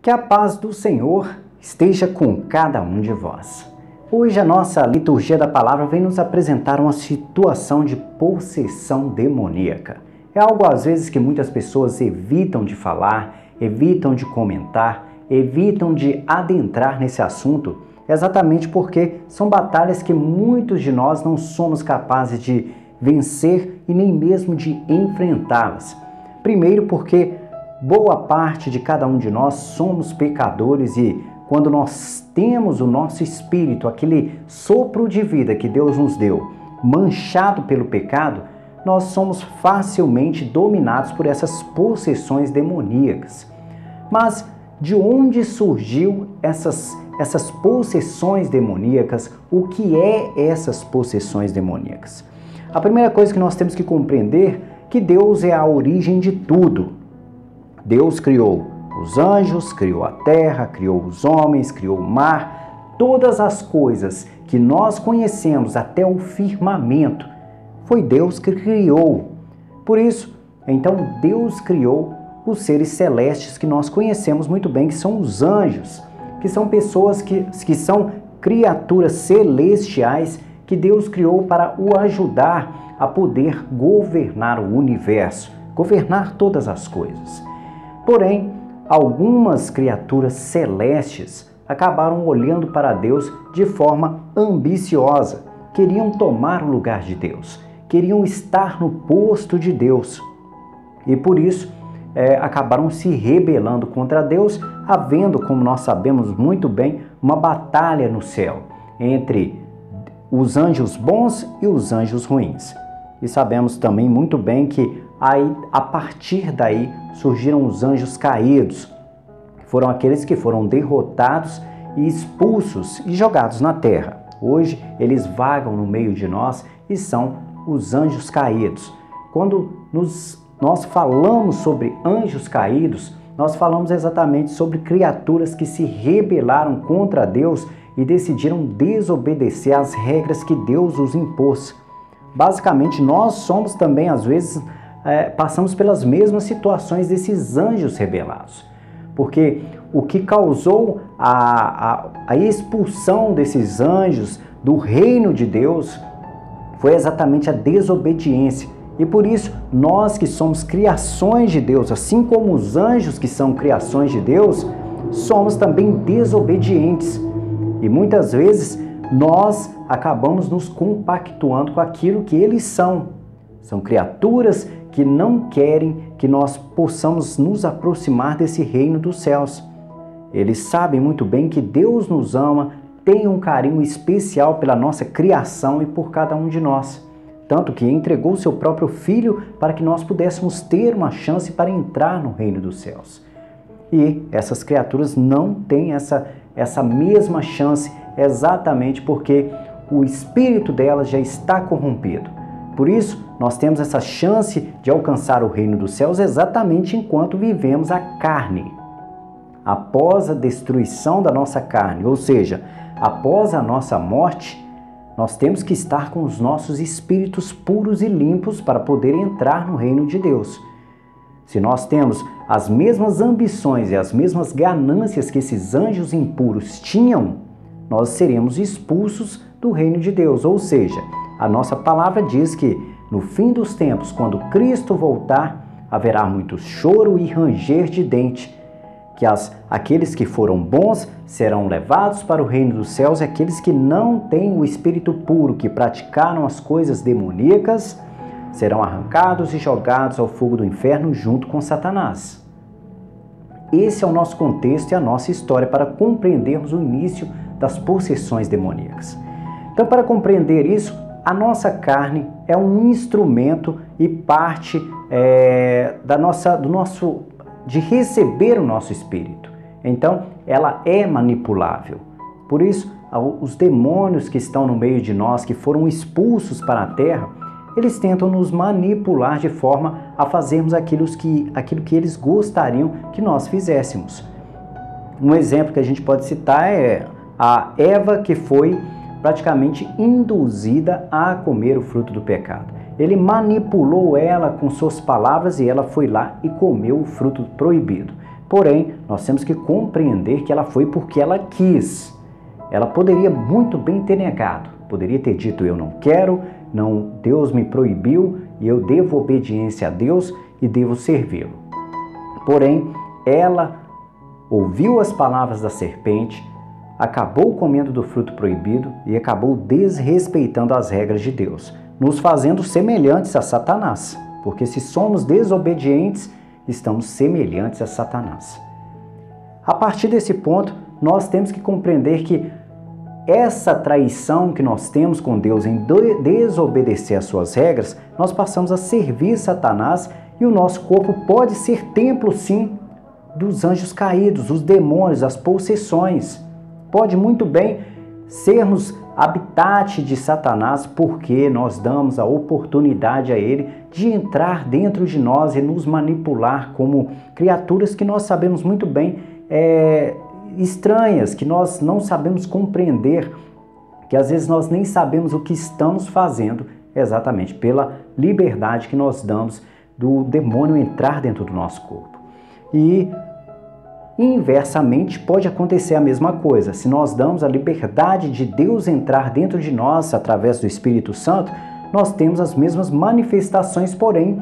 Que a paz do Senhor esteja com cada um de vós. Hoje a nossa liturgia da palavra vem nos apresentar uma situação de possessão demoníaca. É algo às vezes que muitas pessoas evitam de falar, evitam de comentar, evitam de adentrar nesse assunto, exatamente porque são batalhas que muitos de nós não somos capazes de vencer e nem mesmo de enfrentá-las. Primeiro porque boa parte de cada um de nós somos pecadores e quando nós temos o nosso espírito, aquele sopro de vida que Deus nos deu, manchado pelo pecado, nós somos facilmente dominados por essas possessões demoníacas. Mas de onde surgiu essas possessões demoníacas? O que é essas possessões demoníacas? A primeira coisa que nós temos que compreender é que Deus é a origem de tudo. Deus criou os anjos, criou a terra, criou os homens, criou o mar, todas as coisas que nós conhecemos até o firmamento, foi Deus que criou. Por isso, então Deus criou os seres celestes que nós conhecemos muito bem, que são os anjos, que são pessoas que são criaturas celestiais que Deus criou para o ajudar a poder governar o universo, governar todas as coisas. Porém, algumas criaturas celestes acabaram olhando para Deus de forma ambiciosa, queriam tomar o lugar de Deus, queriam estar no posto de Deus e por isso acabaram se rebelando contra Deus, havendo, como nós sabemos muito bem, uma batalha no céu entre os anjos bons e os anjos ruins. E sabemos também muito bem que aí, a partir daí surgiram os anjos caídos, que foram aqueles que foram derrotados e expulsos e jogados na terra. Hoje eles vagam no meio de nós e são os anjos caídos. Quando nós falamos sobre anjos caídos, nós falamos exatamente sobre criaturas que se rebelaram contra Deus e decidiram desobedecer às regras que Deus os impôs. Basicamente, nós somos também, às vezes, passamos pelas mesmas situações desses anjos rebelados. Porque o que causou a expulsão desses anjos do reino de Deus foi exatamente a desobediência. E por isso, nós que somos criações de Deus, assim como os anjos que são criações de Deus, somos também desobedientes. E muitas vezes nós acabamos nos compactuando com aquilo que eles são. São criaturas que não querem que nós possamos nos aproximar desse reino dos céus. Eles sabem muito bem que Deus nos ama, tem um carinho especial pela nossa criação e por cada um de nós. Tanto que entregou seu próprio Filho para que nós pudéssemos ter uma chance para entrar no reino dos céus. E essas criaturas não têm essa mesma chance exatamente porque o espírito delas já está corrompido. Por isso, nós temos essa chance de alcançar o reino dos céus exatamente enquanto vivemos a carne. Após a destruição da nossa carne, ou seja, após a nossa morte, nós temos que estar com os nossos espíritos puros e limpos para poder entrar no reino de Deus. Se nós temos as mesmas ambições e as mesmas ganâncias que esses anjos impuros tinham, nós seremos expulsos do reino de Deus. Ou seja, a nossa palavra diz que no fim dos tempos, quando Cristo voltar, haverá muito choro e ranger de dente, que aqueles que foram bons serão levados para o reino dos céus e aqueles que não têm o espírito puro, que praticaram as coisas demoníacas, serão arrancados e jogados ao fogo do inferno junto com Satanás. Esse é o nosso contexto e a nossa história para compreendermos o início das possessões demoníacas. Então, para compreender isso, a nossa carne é um instrumento e parte de receber o nosso espírito. Então, ela é manipulável. Por isso, os demônios que estão no meio de nós, que foram expulsos para a terra, eles tentam nos manipular de forma a fazermos aquilo que eles gostariam que nós fizéssemos. Um exemplo que a gente pode citar é a Eva, que foi praticamente induzida a comer o fruto do pecado. Ele manipulou ela com suas palavras e ela foi lá e comeu o fruto proibido. Porém, nós temos que compreender que ela foi porque ela quis. Ela poderia muito bem ter negado, poderia ter dito: eu não quero, não, Deus me proibiu e eu devo obediência a Deus e devo servi-lo. Porém, ela ouviu as palavras da serpente, acabou comendo do fruto proibido e acabou desrespeitando as regras de Deus, nos fazendo semelhantes a Satanás, porque se somos desobedientes, estamos semelhantes a Satanás. A partir desse ponto, nós temos que compreender que essa traição que nós temos com Deus em desobedecer às suas regras, nós passamos a servir Satanás e o nosso corpo pode ser templo, sim, dos anjos caídos, os demônios, as possessões. Pode muito bem sermos habitat de Satanás porque nós damos a oportunidade a ele de entrar dentro de nós e nos manipular como criaturas que nós sabemos muito bem estranhas, que nós não sabemos compreender, que às vezes nós nem sabemos o que estamos fazendo, exatamente pela liberdade que nós damos do demônio entrar dentro do nosso corpo. E inversamente pode acontecer a mesma coisa. Se nós damos a liberdade de Deus entrar dentro de nós através do Espírito Santo, nós temos as mesmas manifestações, porém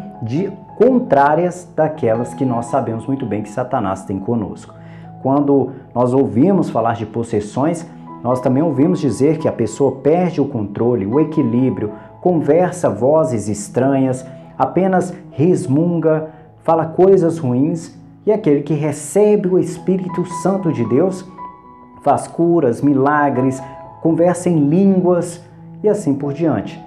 contrárias daquelas que nós sabemos muito bem que Satanás tem conosco. Quando nós ouvimos falar de possessões, nós também ouvimos dizer que a pessoa perde o controle, o equilíbrio, conversa vozes estranhas, apenas resmunga, fala coisas ruins, e aquele que recebe o Espírito Santo de Deus faz curas, milagres, conversa em línguas e assim por diante.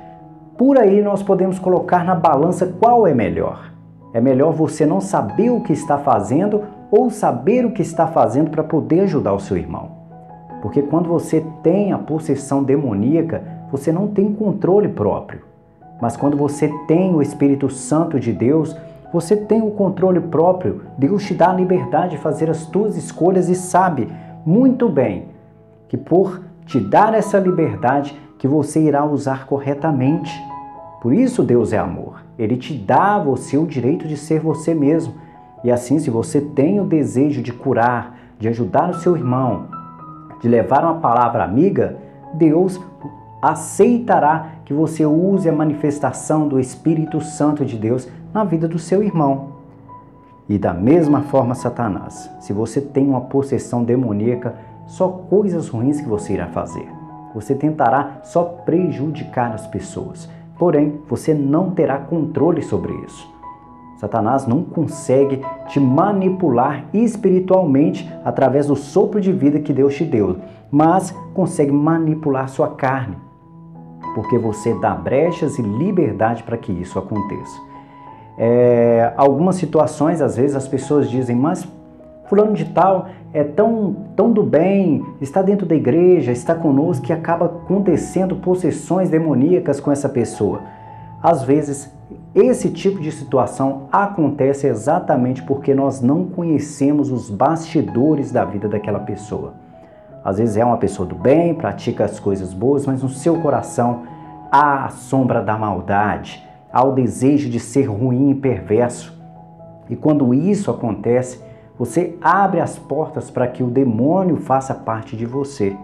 Por aí nós podemos colocar na balança qual é melhor. É melhor você não saber o que está fazendo ou saber o que está fazendo para poder ajudar o seu irmão. Porque quando você tem a possessão demoníaca, você não tem controle próprio. Mas quando você tem o Espírito Santo de Deus, você tem o controle próprio. Deus te dá a liberdade de fazer as tuas escolhas e sabe muito bem que por te dar essa liberdade que você irá usar corretamente. Por isso Deus é amor. Ele te dá a você o direito de ser você mesmo. E assim, se você tem o desejo de curar, de ajudar o seu irmão, de levar uma palavra amiga, Deus aceitará que você use a manifestação do Espírito Santo de Deus na vida do seu irmão. E da mesma forma, Satanás, se você tem uma possessão demoníaca, só coisas ruins que você irá fazer. Você tentará só prejudicar as pessoas. Porém, você não terá controle sobre isso. Satanás não consegue te manipular espiritualmente através do sopro de vida que Deus te deu, mas consegue manipular sua carne, porque você dá brechas e liberdade para que isso aconteça. Algumas situações, às vezes as pessoas dizem: mas fulano de tal é tão do bem, está dentro da igreja, está conosco, que acaba acontecendo possessões demoníacas com essa pessoa. Às vezes, esse tipo de situação acontece exatamente porque nós não conhecemos os bastidores da vida daquela pessoa. Às vezes é uma pessoa do bem, pratica as coisas boas, mas no seu coração há a sombra da maldade, há o desejo de ser ruim e perverso. E quando isso acontece, você abre as portas para que o demônio faça parte de você.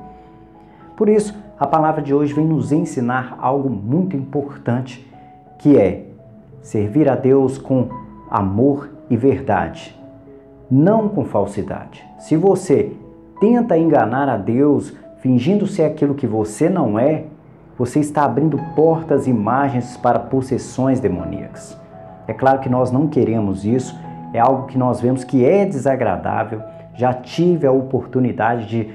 Por isso, a palavra de hoje vem nos ensinar algo muito importante, que é servir a Deus com amor e verdade, não com falsidade. Se você tenta enganar a Deus, fingindo ser aquilo que você não é, você está abrindo portas e margens para possessões demoníacas. É claro que nós não queremos isso, é algo que nós vemos que é desagradável. Já tive a oportunidade de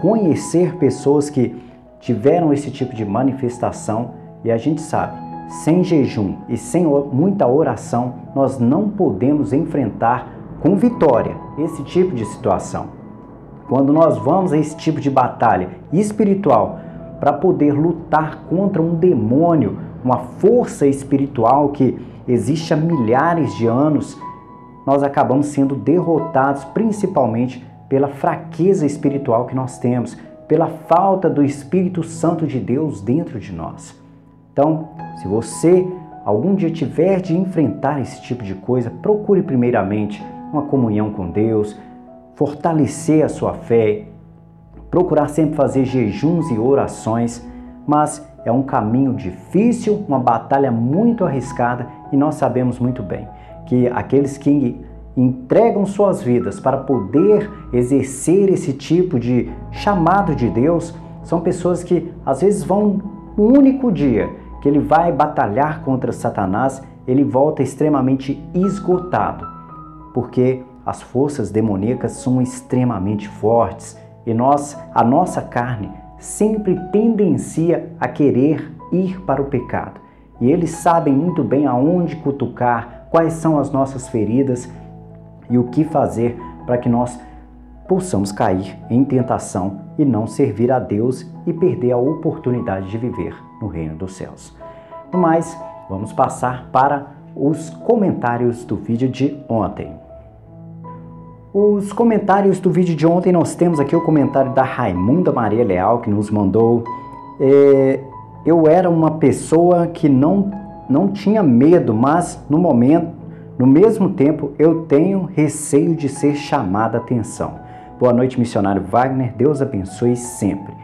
conhecer pessoas que tiveram esse tipo de manifestação e a gente sabe, sem jejum e sem muita oração, nós não podemos enfrentar com vitória esse tipo de situação. Quando nós vamos a esse tipo de batalha espiritual para poder lutar contra um demônio, uma força espiritual que existe há milhares de anos, nós acabamos sendo derrotados principalmente pela fraqueza espiritual que nós temos, pela falta do Espírito Santo de Deus dentro de nós. Então, se você algum dia tiver de enfrentar esse tipo de coisa, procure primeiramente uma comunhão com Deus, fortalecer a sua fé, procurar sempre fazer jejuns e orações, mas é um caminho difícil, uma batalha muito arriscada e nós sabemos muito bem que aqueles que entregam suas vidas para poder exercer esse tipo de chamado de Deus são pessoas que às vezes vão no único dia que ele vai batalhar contra Satanás, ele volta extremamente esgotado, porque as forças demoníacas são extremamente fortes e a nossa carne sempre tendencia a querer ir para o pecado. E eles sabem muito bem aonde cutucar, quais são as nossas feridas e o que fazer para que nós possamos cair em tentação e não servir a Deus e perder a oportunidade de viver no reino dos céus. No mais, vamos passar para os comentários do vídeo de ontem. Os comentários do vídeo de ontem, nós temos aqui o comentário da Raimunda Maria Leal, que nos mandou: eu era uma pessoa que não tinha medo, mas no mesmo tempo eu tenho receio de ser chamada a atenção. Boa noite, missionário Wagner, Deus abençoe sempre.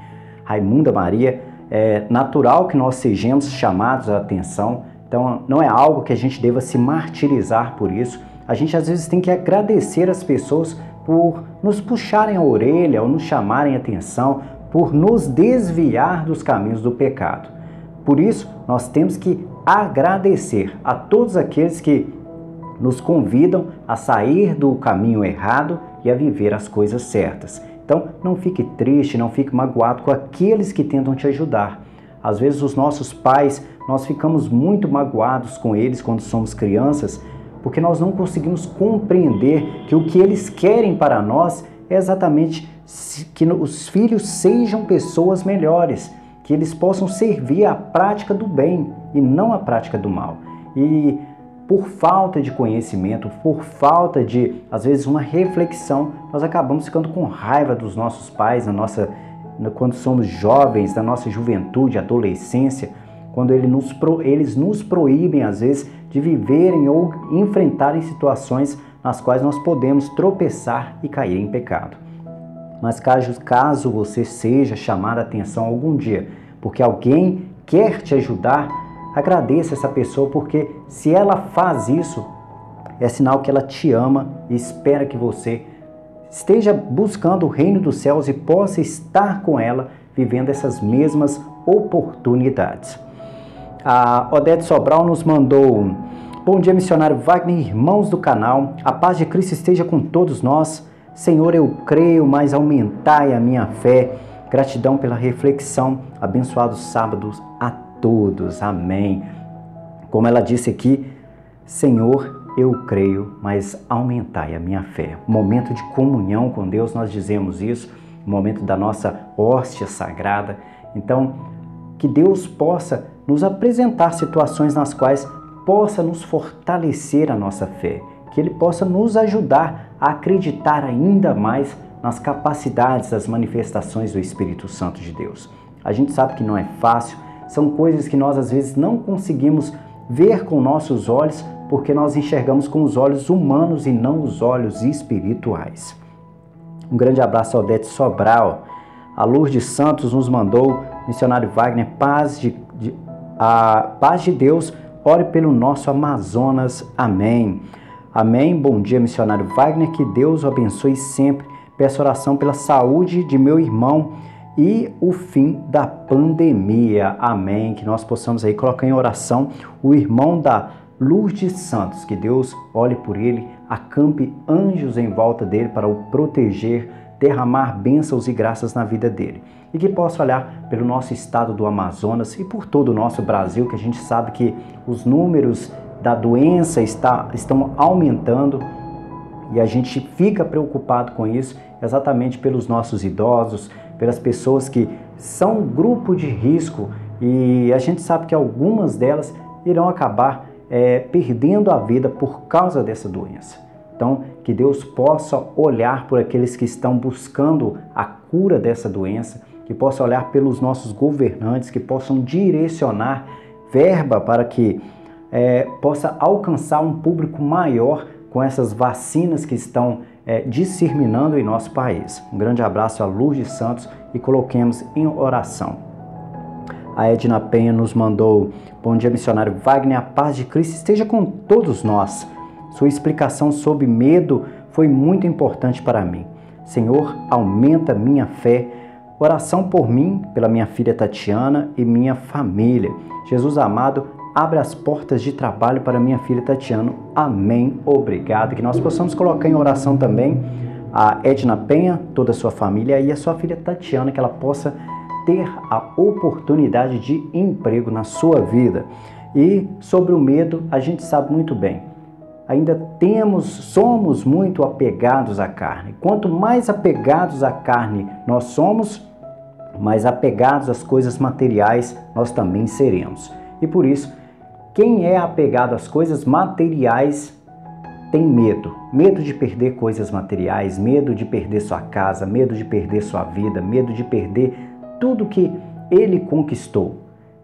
Raimunda Maria, é natural que nós sejamos chamados a atenção, então não é algo que a gente deva se martirizar por isso. A gente às vezes tem que agradecer as pessoas por nos puxarem a orelha ou nos chamarem a atenção, por nos desviar dos caminhos do pecado. Por isso, nós temos que agradecer a todos aqueles que nos convidam a sair do caminho errado e a viver as coisas certas. Então, não fique triste, não fique magoado com aqueles que tentam te ajudar. Às vezes, os nossos pais, nós ficamos muito magoados com eles quando somos crianças, porque nós não conseguimos compreender que o que eles querem para nós é exatamente que os filhos sejam pessoas melhores, que eles possam servir à prática do bem e não à prática do mal. E por falta de conhecimento, por falta de, às vezes, uma reflexão, nós acabamos ficando com raiva dos nossos pais quando somos jovens, da nossa juventude, adolescência, quando eles nos proíbem, às vezes, de viverem ou enfrentarem situações nas quais nós podemos tropeçar e cair em pecado. Mas caso você seja chamado a atenção algum dia, porque alguém quer te ajudar, agradeça essa pessoa, porque se ela faz isso, é sinal que ela te ama e espera que você esteja buscando o reino dos céus e possa estar com ela, vivendo essas mesmas oportunidades. A Odete Sobral nos mandou: bom dia, missionário Wagner, irmãos do canal, a paz de Cristo esteja com todos nós. Senhor, eu creio, mas aumentai a minha fé. Gratidão pela reflexão. Abençoados sábados a todos. Amém. Como ela disse aqui, Senhor, eu creio, mas aumentai a minha fé. Momento de comunhão com Deus, nós dizemos isso, momento da nossa hóstia sagrada. Então, que Deus possa nos apresentar situações nas quais possa nos fortalecer a nossa fé, que Ele possa nos ajudar a acreditar ainda mais nas capacidades, das manifestações do Espírito Santo de Deus. A gente sabe que não é fácil, são coisas que nós às vezes não conseguimos ver com nossos olhos, porque nós enxergamos com os olhos humanos e não os olhos espirituais. Um grande abraço a Odete Sobral. A Lourdes Santos nos mandou: missionário Wagner, a paz de Deus, ore pelo nosso Amazonas. Amém. Amém. Bom dia, missionário Wagner, que Deus o abençoe sempre. Peço oração pela saúde de meu irmão e o fim da pandemia. Amém. Que nós possamos aí colocar em oração o irmão da Lourdes Santos, que Deus olhe por ele, acampe anjos em volta dele para o proteger, derramar bênçãos e graças na vida dele. E que possa olhar pelo nosso estado do Amazonas e por todo o nosso Brasil, que a gente sabe que os números da doença estão aumentando e a gente fica preocupado com isso, exatamente pelos nossos idosos, pelas pessoas que são grupo de risco, e a gente sabe que algumas delas irão acabar perdendo a vida por causa dessa doença. Então, que Deus possa olhar por aqueles que estão buscando a cura dessa doença, que possa olhar pelos nossos governantes, que possam direcionar verba para que possa alcançar um público maior com essas vacinas que estão disseminando em nosso país. Um grande abraço a Lourdes Santos e coloquemos em oração. A Edna Penha nos mandou: bom dia, missionário Wagner, a paz de Cristo esteja com todos nós. Sua explicação sobre medo foi muito importante para mim. Senhor, aumenta minha fé. Oração por mim, pela minha filha Tatiana e minha família. Jesus amado, abre as portas de trabalho para minha filha Tatiana. Amém. Obrigado. Que nós possamos colocar em oração também a Edna Penha, toda a sua família e a sua filha Tatiana, que ela possa ter a oportunidade de emprego na sua vida. E sobre o medo, a gente sabe muito bem. Ainda somos muito apegados à carne. Quanto mais apegados à carne nós somos, mais apegados às coisas materiais nós também seremos. E por isso, quem é apegado às coisas materiais tem medo. Medo de perder coisas materiais, medo de perder sua casa, medo de perder sua vida, medo de perder tudo que ele conquistou.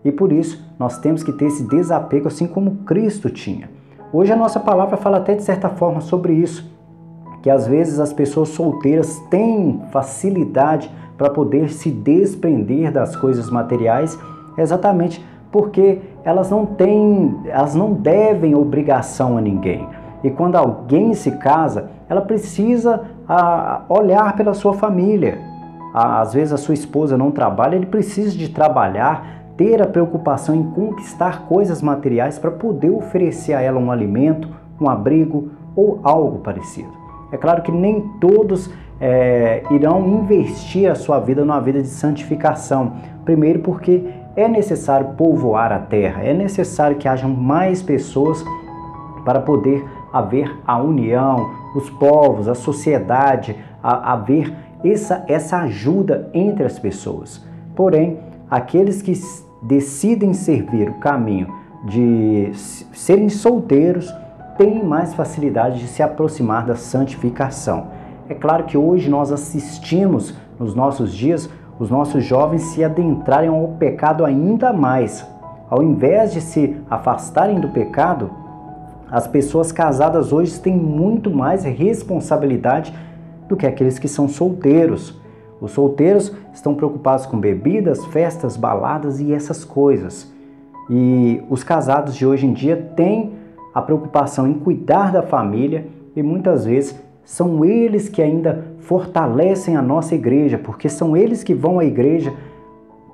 E por isso, nós temos que ter esse desapego assim como Cristo tinha. Hoje a nossa palavra fala até de certa forma sobre isso, que às vezes as pessoas solteiras têm facilidade para poder se desprender das coisas materiais, exatamente porque elas não devem obrigação a ninguém. E quando alguém se casa, ela precisa olhar pela sua família. Às vezes a sua esposa não trabalha, ele precisa de trabalhar, ter a preocupação em conquistar coisas materiais para poder oferecer a ela um alimento, um abrigo ou algo parecido. É claro que nem todos irão investir a sua vida numa vida de santificação. Primeiro porque é necessário povoar a terra, é necessário que hajam mais pessoas para poder haver a união, os povos, a sociedade, haver essa ajuda entre as pessoas. Porém, aqueles que decidem servir o caminho de serem solteiros têm mais facilidade de se aproximar da santificação. É claro que hoje nós assistimos, nos nossos dias, os nossos jovens se adentrarem ao pecado ainda mais. Ao invés de se afastarem do pecado, as pessoas casadas hoje têm muito mais responsabilidade do que aqueles que são solteiros. Os solteiros estão preocupados com bebidas, festas, baladas e essas coisas. E os casados de hoje em dia têm a preocupação em cuidar da família e muitas vezes são eles que ainda fortalecem a nossa igreja, porque são eles que vão à igreja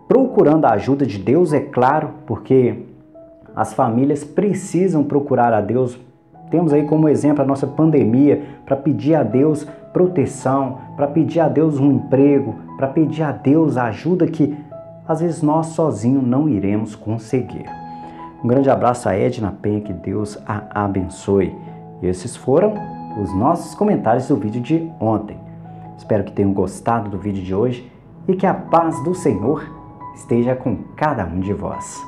procurando a ajuda de Deus, é claro, porque as famílias precisam procurar a Deus. Temos aí como exemplo a nossa pandemia, para pedir a Deus proteção, para pedir a Deus um emprego, para pedir a Deus a ajuda que às vezes nós sozinhos não iremos conseguir. Um grande abraço a Edna Penha, que Deus a abençoe. Esses foram os nossos comentários do vídeo de ontem. Espero que tenham gostado do vídeo de hoje e que a paz do Senhor esteja com cada um de vós.